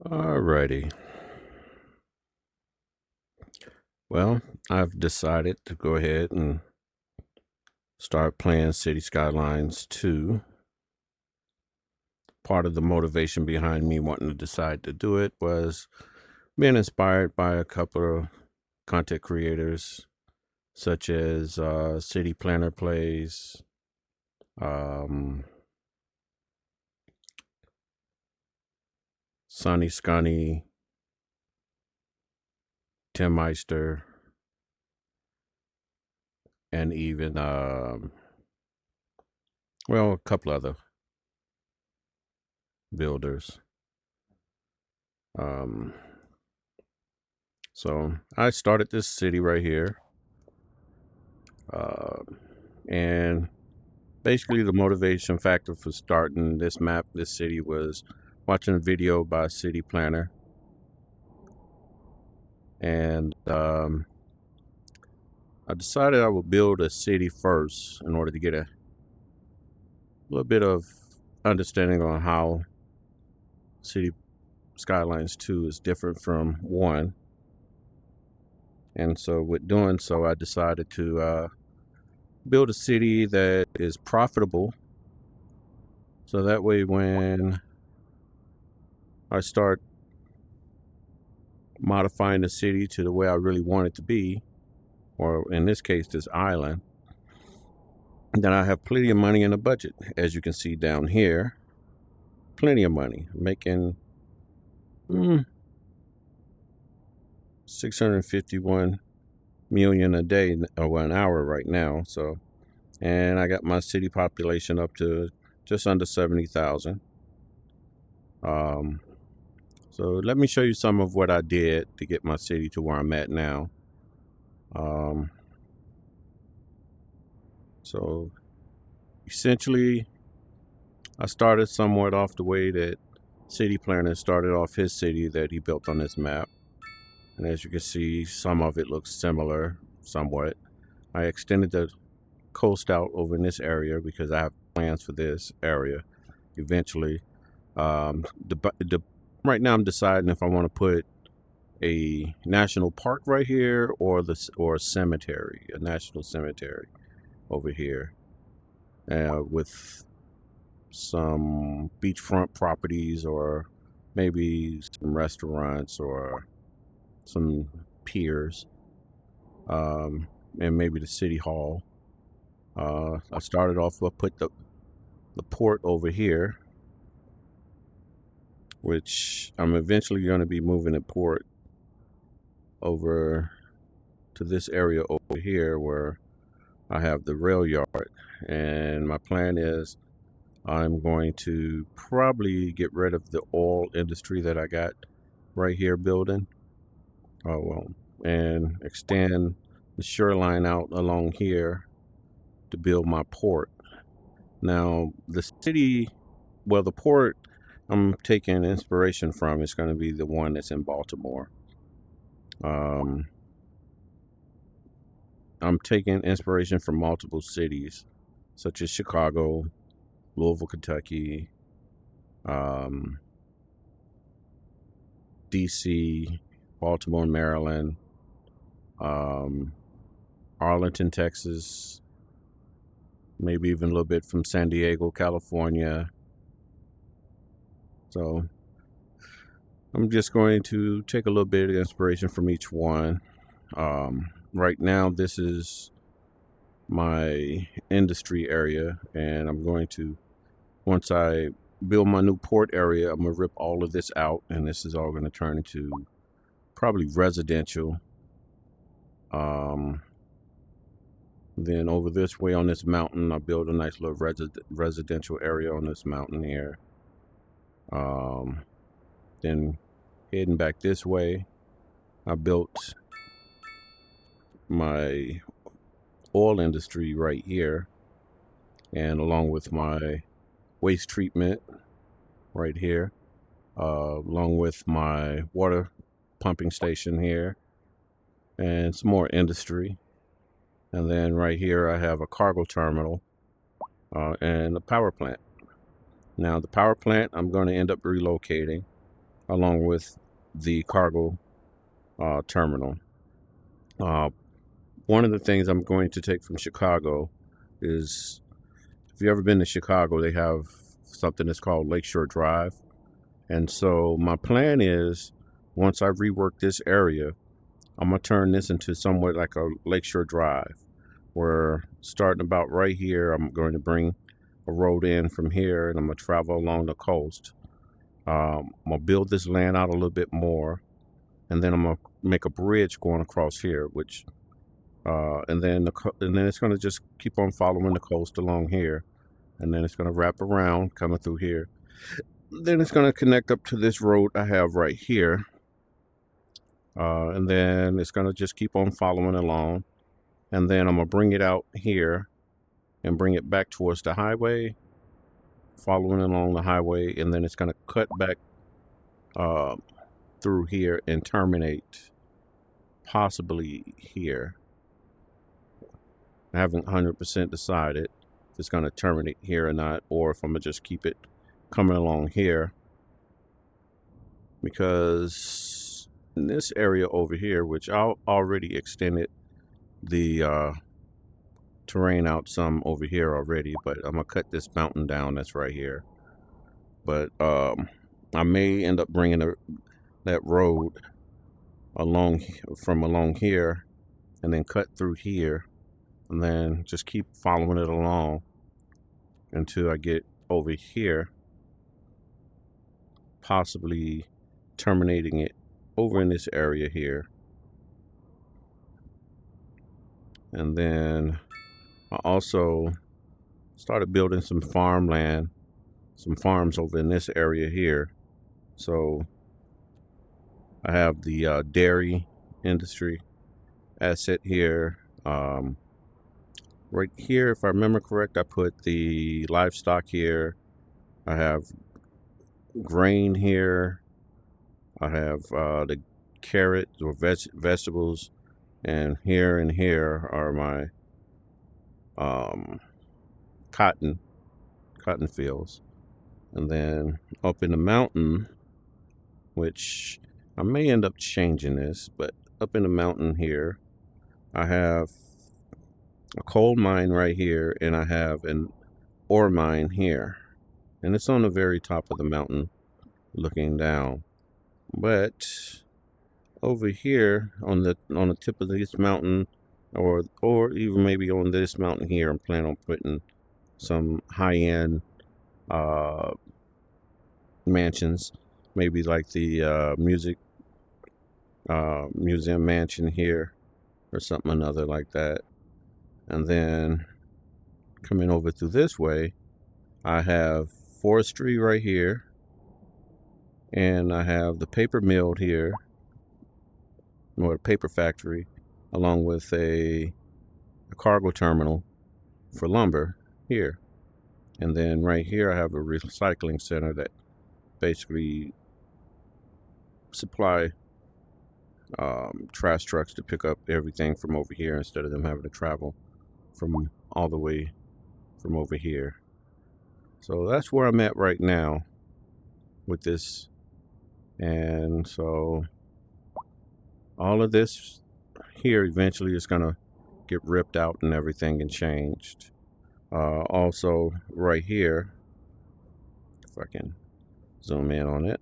Alrighty. Well, I've decided to go ahead and start playing City Skylines 2. Part of the motivation behind me wanting to decide to do it was being inspired by a couple of content creators, such as City Planner Plays, um, Sonny Scunny, Tim Meister, and even, a couple other builders. Um, so I started this city right here. Uh, and basically, the motivation factor for starting this city, was watching a video by a city planner. And I decided I would build a city first in order to get a little bit of understanding on how City Skylines 2 is different from 1. And so with doing so, I decided to build a city that is profitable. So that way, when I start modifying the city to the way I really want it to be, or in this case, this island, then I have plenty of money in the budget. As you can see down here, plenty of money, making 651 million a day or an hour right now. So, and I got my city population up to just under 70,000. So let me show you some of what I did to get my city to where I'm at now. So essentially, I started somewhat off the way that City Planner started off his city that he built on this map. And as you can see, some of it looks similar somewhat. I extended the coast out over in this area because I have plans for this area eventually. Right now I'm deciding if I want to put a national park right here, or a cemetery, a national cemetery over here, with some beachfront properties, or maybe some restaurants, or some piers, and maybe the city hall. I started off, I put the port over here, which I'm eventually going to be moving the port over to this area over here where I have the rail yard. And my plan is I'm going to probably get rid of the oil industry that I got right here building. And extend the shoreline out along here to build my port. Now, the port I'm taking inspiration from is going to be the one that's in Baltimore. I'm taking inspiration from multiple cities, such as Chicago, Louisville, Kentucky, DC, Baltimore, Maryland, Arlington, Texas, maybe even a little bit from San Diego, California. So I'm just going to take a little bit of inspiration from each one. Right now, this is my industry area, and I'm going to, once I build my new port area, I'm going to rip all of this out, and this is all going to turn into probably residential. Then over this way on this mountain, I build a nice little residential area on this mountain here. Then heading back this way, I built my oil industry right here, and along with my waste treatment right here, along with my water pumping station here, and some more industry. And then right here I have a cargo terminal, and a power plant. Now the power plant I'm going to end up relocating. along with the cargo terminal. Uh, One of the things I'm going to take from Chicago is, if you've ever been to Chicago, they have something that's called Lakeshore Drive. And so my plan is, once I rework this area, I'm going to turn this into somewhat like a Lakeshore Drive, where starting about right here, I'm going to bring a road in from here, and I'm going to travel along the coast. I'm going to build this land out a little bit more, and then I'm going to make a bridge going across here, which and then it's going to just keep on following the coast along here, and then it's going to wrap around coming through here. Then it's going to connect up to this road I have right here, and then it's going to just keep on following along, and then I'm going to bring it out here and bring it back towards the highway, following along the highway, and then it's going to cut back uh, through here and terminate possibly here. I haven't 100% decided if it's going to terminate here or not, or if I'm going to just keep it coming along here, because in this area over here, which I already extended the terrain out some over here already, but I'm going to cut this mountain down that's right here. But I may end up bringing that road along here, and then cut through here, and then just keep following it along until I get over here, possibly terminating it over in this area here. And then I also started building some farmland, some farms over in this area here. So I have the dairy industry asset here. Right here, if I remember correct, I put the livestock here. I have grain here. I have the carrots or vegetables, and here are my cotton fields. And then up in the mountain, which I may end up changing this, but up in the mountain here, I have a coal mine right here, and I have an ore mine here, and it's on the very top of the mountain looking down. But over here on the tip of this mountain, or even maybe on this mountain here, I'm planning on putting some high-end mansions, maybe like the museum mansion here, or something another like that. And then coming over through this way, I have forestry right here, and I have the paper mill here, or a paper factory, along with a cargo terminal for lumber here. And then right here I have a recycling center that basically supply trash trucks to pick up everything from over here, instead of them having to travel from all the way from over here. So that's where I'm at right now with this. And so all of this here eventually is going to get ripped out and everything and changed. Also right here, if I can zoom in on it,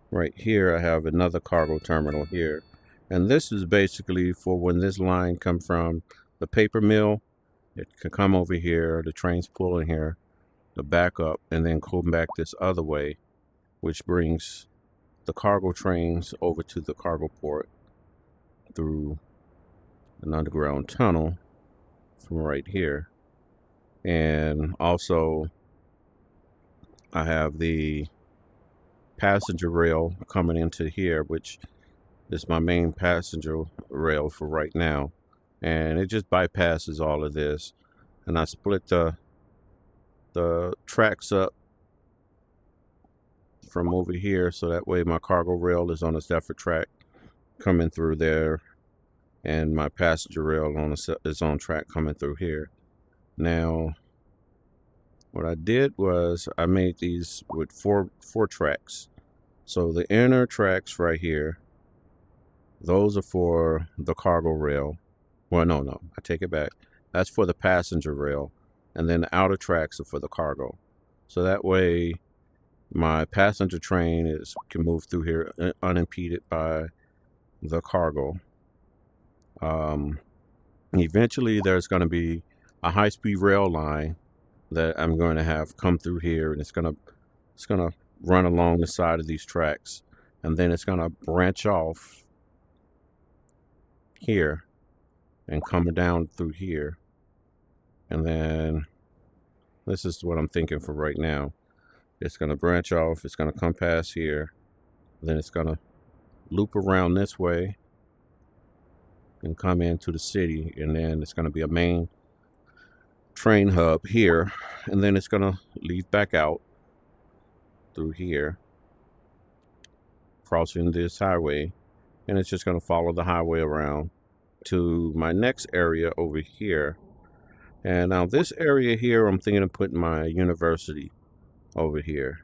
right here I have another cargo terminal here, and this is basically for when this line come from the paper mill, it can come over here, the trains pull in here, the backup, and then come back this other way, which brings the cargo trains over to the cargo port through an underground tunnel from right here. And also I have the passenger rail coming into here, which is my main passenger rail for right now, and it just bypasses all of this. And I split the tracks up from over here, so that way my cargo rail is on a separate track coming through there, and my passenger rail is on track coming through here. Now, what I did was I made these with four tracks. So the inner tracks right here, those are for the cargo rail. Well, no, I take it back. That's for the passenger rail, and then the outer tracks are for the cargo. So that way, my passenger train can move through here unimpeded by the cargo. Eventually, there's going to be a high-speed rail line that I'm going to have come through here, and it's gonna run along the side of these tracks, and then it's gonna branch off here and come down through here. And then this is what I'm thinking for right now. It's gonna branch off, it's gonna come past here, then it's gonna loop around this way and come into the city, and then it's gonna be a main train hub here, and then it's gonna leave back out through here, crossing this highway, and it's just going to follow the highway around to my next area over here. And now this area here, I'm thinking of putting my university over here,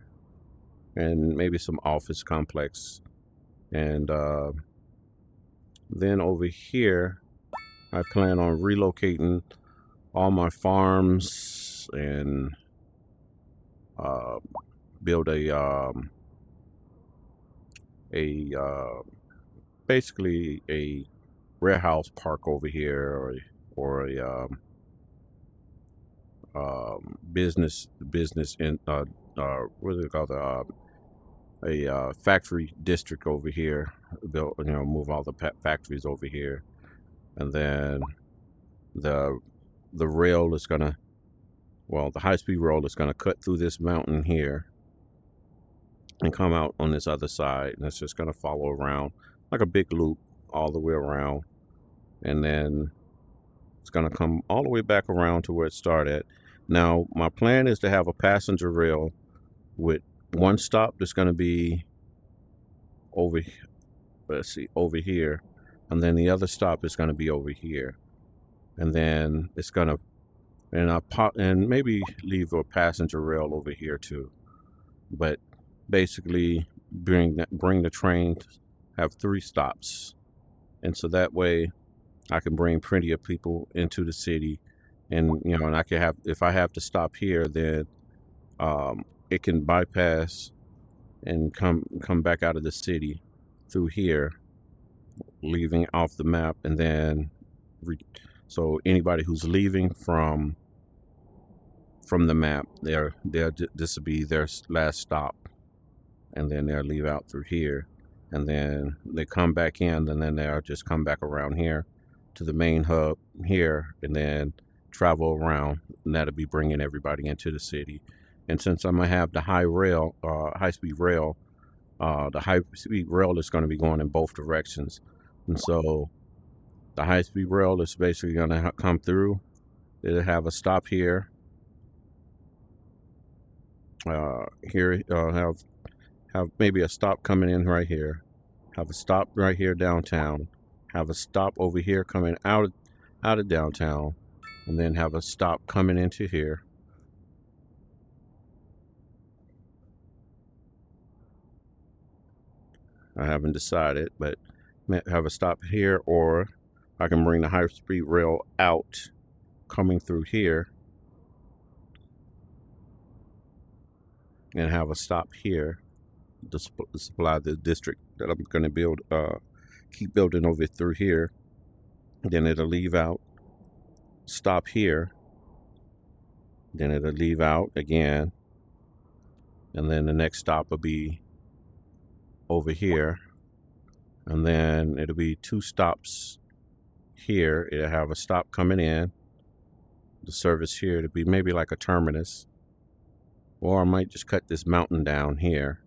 and maybe some office complex. And then over here, I plan on relocating all my farms and build basically a warehouse park over here, or a business in what is it called, a factory district over here. Build, move all the factories over here, and then the rail is gonna, the high-speed rail is gonna cut through this mountain here and come out on this other side, and it's just going to follow around like a big loop all the way around, and then it's going to come all the way back around to where it started. Now, my plan is to have a passenger rail with one stop that's going to be over here, and then the other stop is going to be over here, and then it's going to, and maybe leave a passenger rail over here too, but basically bring the train to have 3 stops, and so that way I can bring plenty of people into the city, and and I can have, if I have to stop here, then it can bypass and come back out of the city through here, leaving off the map, and then so anybody who's leaving from the map, this will be their last stop, and then they'll leave out through here, and then they come back in, and then they'll just come back around here to the main hub here, and then travel around, and that'll be bringing everybody into the city. And since I'm gonna have the high-speed rail, the high-speed rail is going to be going in both directions, and so the high-speed rail is basically going to come through. It'll have a stop here. Have maybe a stop coming in right here, have a stop right here downtown, have a stop over here coming out of downtown, and then have a stop coming into here. I haven't decided, but have a stop here, or I can bring the high-speed rail out, coming through here, and have a stop here to supply the district that I'm going to build, keep building over through here. Then it'll leave out, stop here, then it'll leave out again, and then the next stop will be over here, and then it'll be 2 stops here. It'll have a stop coming in, the service here to be maybe like a terminus, or I might just cut this mountain down here,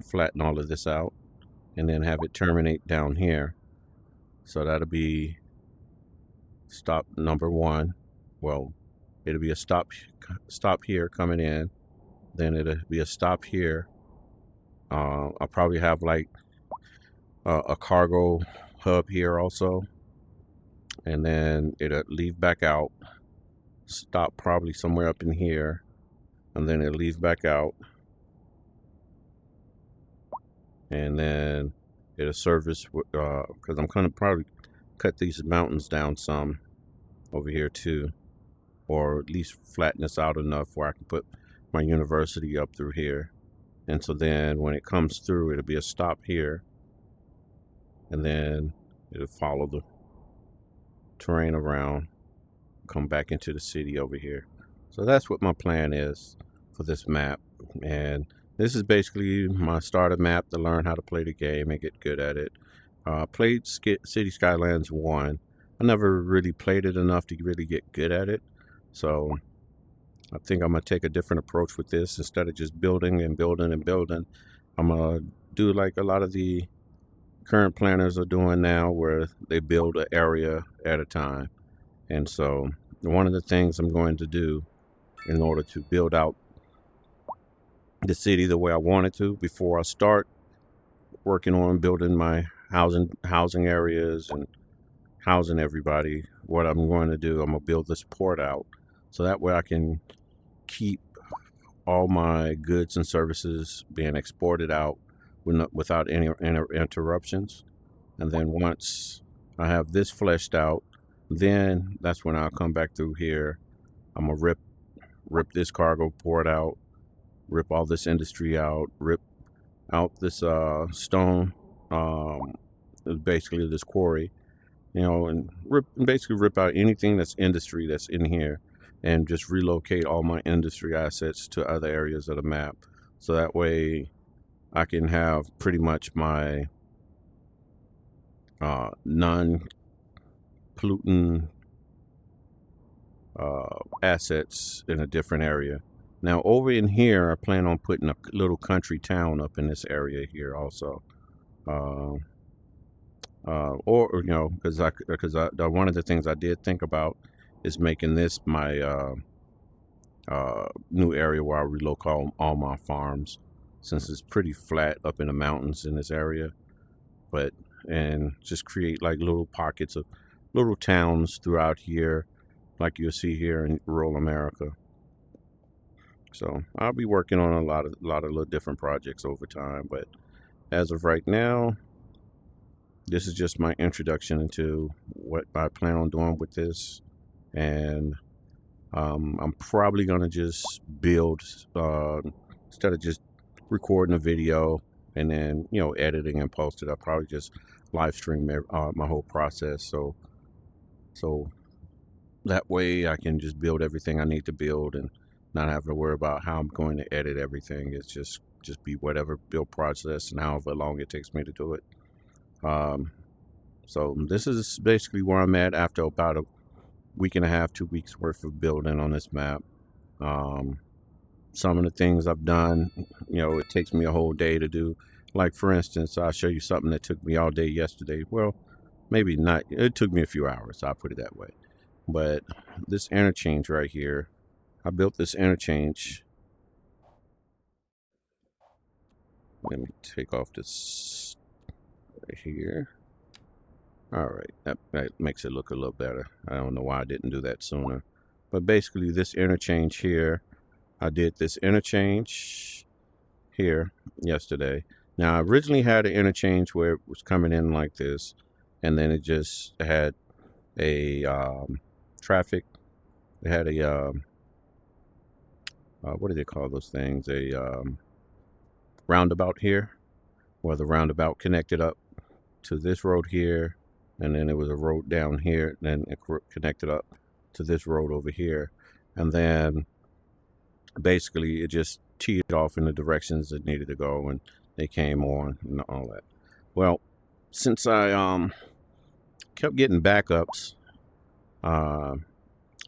flatten all of this out, and then have it terminate down here. So that'll be stop number 1. Well, it'll be a stop here coming in, then it'll be a stop here. I'll probably have like a cargo hub here also, and then it'll leave back out, stop probably somewhere up in here, and then it'll leave back out, and then it'll service because I'm gonna probably cut these mountains down some over here too, or at least flatten this out enough where I can put my university up through here. And so then when it comes through, it'll be a stop here, and then it'll follow the terrain around, come back into the city over here. So that's what my plan is for this map. And this is basically my starter map to learn how to play the game and get good at it. Played City Skylines 1. I never really played it enough to really get good at it. So I think I'm going to take a different approach with this. Instead of just building and building and building, I'm going to do like a lot of the current planners are doing now, where they build an area at a time. And so one of the things I'm going to do in order to build out the city the way I want it to, before I start working on building my housing areas and housing everybody, what I'm going to do, I'm going to build this port out so that way I can keep all my goods and services being exported out without any interruptions. And then once I have this fleshed out, then that's when I'll come back through here. I'm gonna rip this cargo port out, rip all this industry out, rip out this stone, basically this quarry, and basically rip out anything that's industry that's in here, and just relocate all my industry assets to other areas of the map. So that way I can have pretty much my non-pollutant assets in a different area. Now over in here, I plan on putting a little country town up in this area here also. Or because one of the things I did think about is making this my new area where I relocate all my farms, since it's pretty flat up in the mountains in this area. And just create like little pockets of little towns throughout here, like you'll see here in rural America. So I'll be working on a lot of little different projects over time, but as of right now, this is just my introduction into what I plan on doing with this. And I'm probably gonna just build instead of just recording a video and then editing and post it. I'll probably just live stream my whole process, so that way I can just build everything I need to build and not have to worry about how I'm going to edit everything. It's just be whatever build process and however long it takes me to do it. So this is basically where I'm at after about a week and a half, 2 weeks worth of building on this map. Some of the things I've done, it takes me a whole day to do. Like for instance, I'll show you something that took me all day yesterday. Well, maybe not. It took me a few hours, I'll put it that way. But this interchange right here, I built this interchange. Let me take off this right here. All right, that makes it look a little better. I don't know why I didn't do that sooner. But basically this interchange here, I did this interchange here yesterday. Now I originally had an interchange where it was coming in like this, and then it just had a traffic. It had a what do they call those things? A roundabout here, where the roundabout connected up to this road here, and then there was a road down here, and then it connected up to this road over here, and then basically it just teed off in the directions it needed to go, and they came on and all that. Well, since I kept getting backups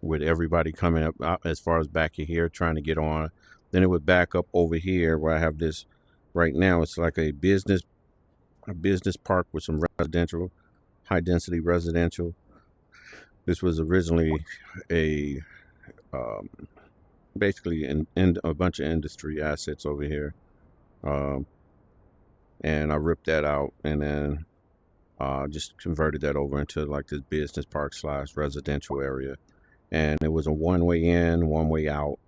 with everybody coming up as far as back here trying to get on, then it would back up over here where I have this right now. It's like a business park with some residential, high density residential. This was originally a basically in a bunch of industry assets over here, and I ripped that out, and then Just converted that over into like this business park / residential area, and it was a one-way in, one-way out.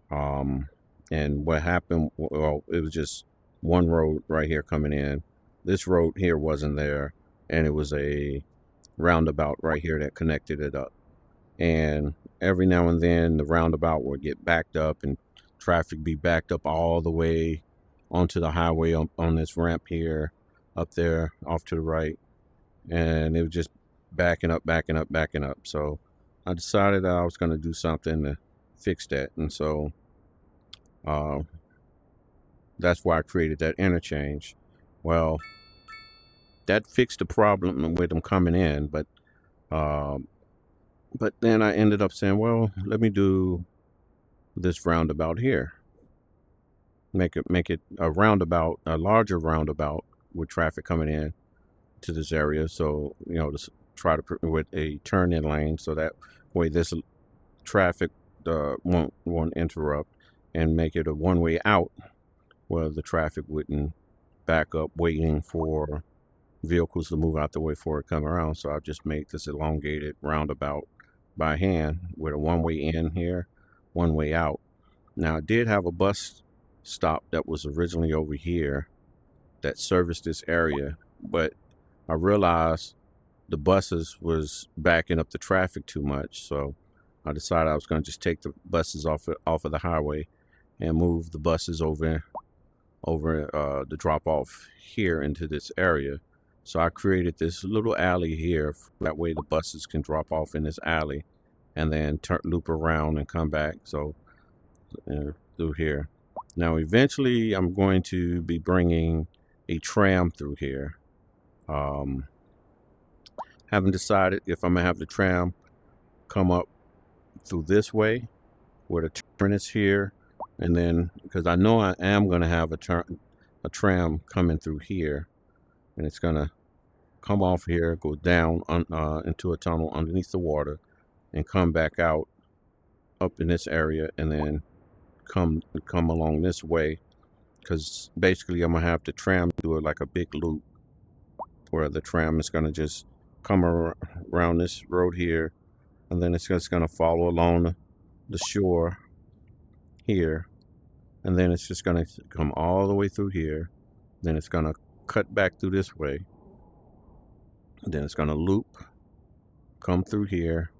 And what happened? Well, it was just one road right here coming in. This road here wasn't there, and it was a roundabout right here that connected it up. And every now and then, the roundabout would get backed up, and traffic be backed up all the way onto the highway on this ramp here, up there, off to the right, and it was just backing up, backing up, backing up. So I decided that I was going to do something to fix that, and so uh, that's why I created that interchange. Well, that fixed the problem with them coming in, uh, but then I ended up saying, well, let me do this roundabout here. Make it a roundabout, a larger roundabout with traffic coming in to this area. So to try to with a turn in lane, so that way this traffic won't interrupt, and make it a one way out where the traffic wouldn't back up waiting for vehicles to move out the way for it to come around. So I just made this elongated roundabout by hand with a one way in here, one way out. Now I did have a bus stop that was originally over here that serviced this area, but I realized the buses was backing up the traffic too much, so I decided I was going to just take the buses off of the highway and move the buses over the drop off here into this area. So I created this little alley here. That way the buses can drop off in this alley and then loop around and come back. So through here. Now eventually I'm going to be bringing a tram through here. Haven't decided if I'm going to have the tram come up through this way where the turn is here, and then because I know I am going to have a tram coming through here, and it's going to come off here, go down into a tunnel underneath the water, and come back out up in this area, and then come along this way, because basically I'm going to have the tram do it like a big loop where the tram is going to just come around this road here, and then it's just going to follow along the shore here, and then it's just going to come all the way through here, then it's going to cut back through this way, and then it's going to loop, come through here,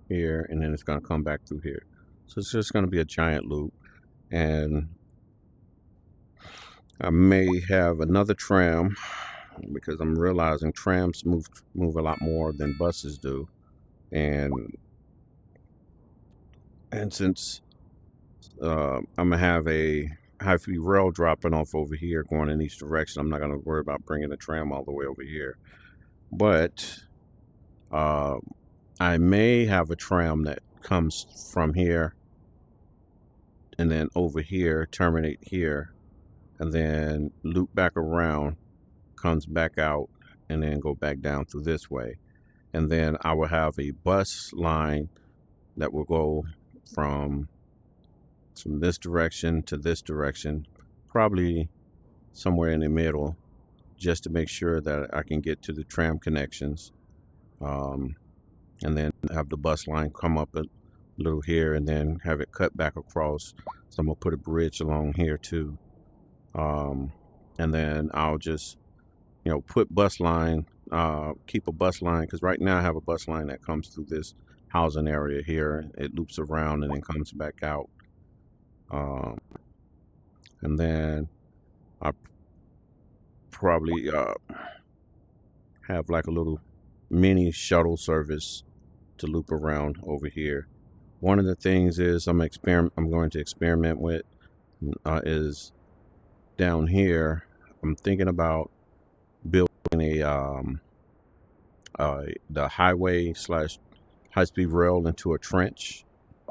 and then it's going to come back through here. So it's just going to be a giant loop. And I may have another tram, because I'm realizing trams move a lot more than buses do, and since I'm gonna have a high-speed rail dropping off over here going in each direction, I'm not gonna worry about bringing the tram all the way over here. But I may have a tram that comes from here and then over here, terminate here, and then loop back around, comes back out, and then go back down through this way. And then I will have a bus line that will go from this direction to this direction, probably somewhere in the middle, just to make sure that I can get to the tram connections, and then have the bus line come up a little here, and then have it cut back across. So I'm gonna put a bridge along here too, and then I'll just put bus line, keep a bus line, because right now I have a bus line that comes through this housing area here. It loops around and then comes back out, and then I probably have like a little mini shuttle service to loop around over here. One of the things is I'm going to experiment with is down here. I'm thinking about building the highway / high-speed rail into a trench,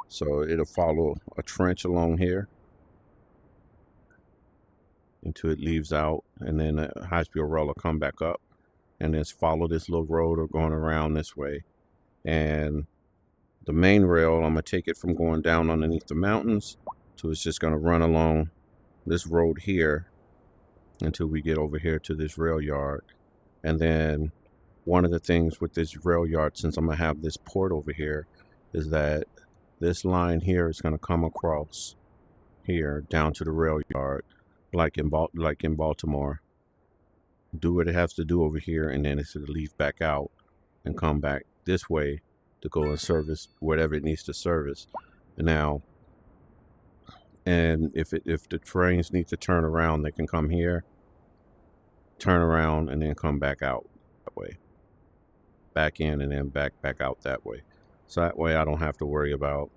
so it'll follow a trench along here until it leaves out, and then a high-speed rail will come back up and then follow this little road or going around this way. And the main rail, I'm gonna take it from going down underneath the mountains to it's just gonna run along this road here until we get over here to this rail yard, And then one of the things with this rail yard, since I'm gonna have this port over here, is that this line here is gonna come across here down to the rail yard, like in Baltimore. Do what it has to do over here, and then it's to leave back out and come back this way to go and service whatever it needs to service. Now, and if the trains need to turn around, they can come here, turn around, and then come back out that way, back in, and then back out that way. So that way, I don't have to worry about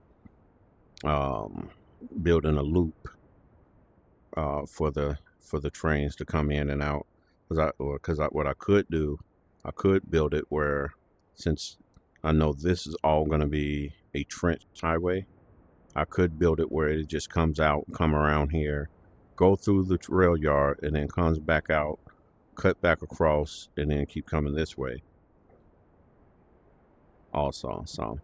building a loop for the trains to come in and out. Because what I could do, I could build it where, since I know this is all going to be a trench highway, I could build it where it just comes out, come around here, go through the rail yard, and then comes back out, cut back across, and then keep coming this way. Also, so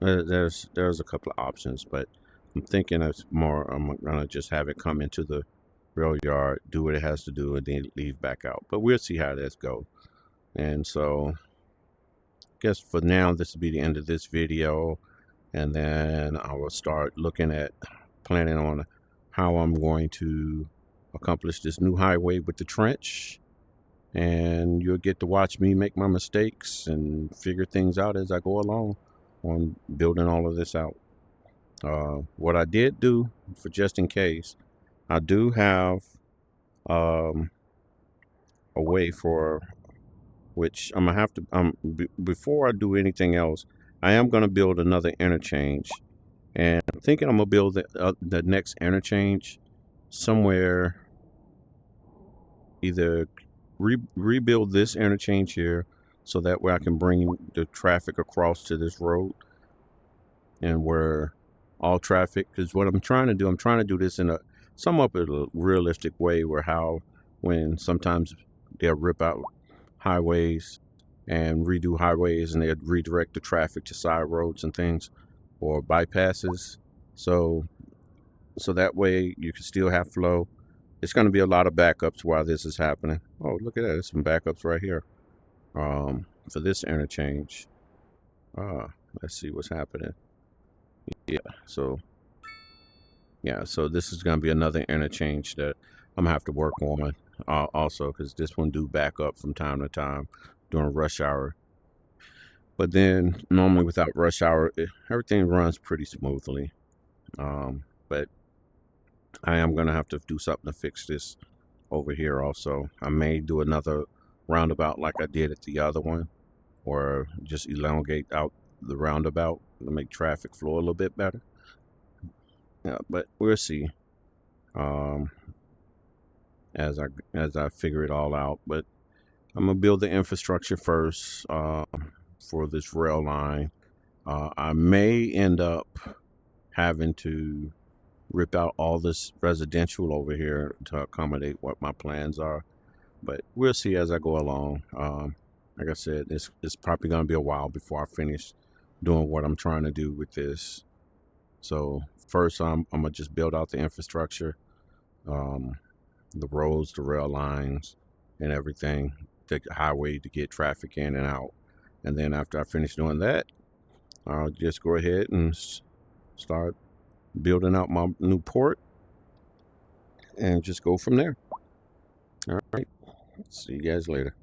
there's a couple of options, but I'm thinking it's more, I'm gonna just have it come into the rail yard, do what it has to do, and then leave back out. But we'll see how this goes. And so, I guess for now, this will be the end of this video, and then I will start looking at planning on how I'm going to accomplish this new highway with the trench. And you'll get to watch me make my mistakes and figure things out as I go along on building all of this out. What I did do, for just in case, I do have a way for which I'm gonna have to before I do anything else, I am gonna build another interchange, and I'm thinking I'm gonna build the next interchange somewhere, either rebuild this interchange here so that way I can bring the traffic across to this road, and where all traffic, because what I'm trying to do this in a somewhat of a realistic way, where when sometimes they'll rip out highways and redo highways, and they'll redirect the traffic to side roads and things, or bypasses, so that way you can still have flow. It's going to be a lot of backups while this is happening. Oh, look at that, there's some backups right here for this interchange. Let's see what's happening. So this is going to be another interchange that I'm gonna have to work on also, because this one do back up from time to time during rush hour. But then normally without rush hour, everything runs pretty smoothly. But I am gonna have to do something to fix this over here also. I may do another roundabout like I did at the other one, or just elongate out the roundabout to make traffic flow a little bit better. Yeah, but we'll see as I figure it all out. But I'm gonna build the infrastructure first for this rail line. I may end up having to rip out all this residential over here to accommodate what my plans are, but we'll see as I go along. Like I said, it's probably going to be a while before I finish doing what I'm trying to do with this. So first, I'm gonna just build out the infrastructure, the roads, the rail lines, and everything, the highway to get traffic in and out. And then after I finish doing that, I'll just go ahead and start building out my new port and just go from there. All right, see you guys later.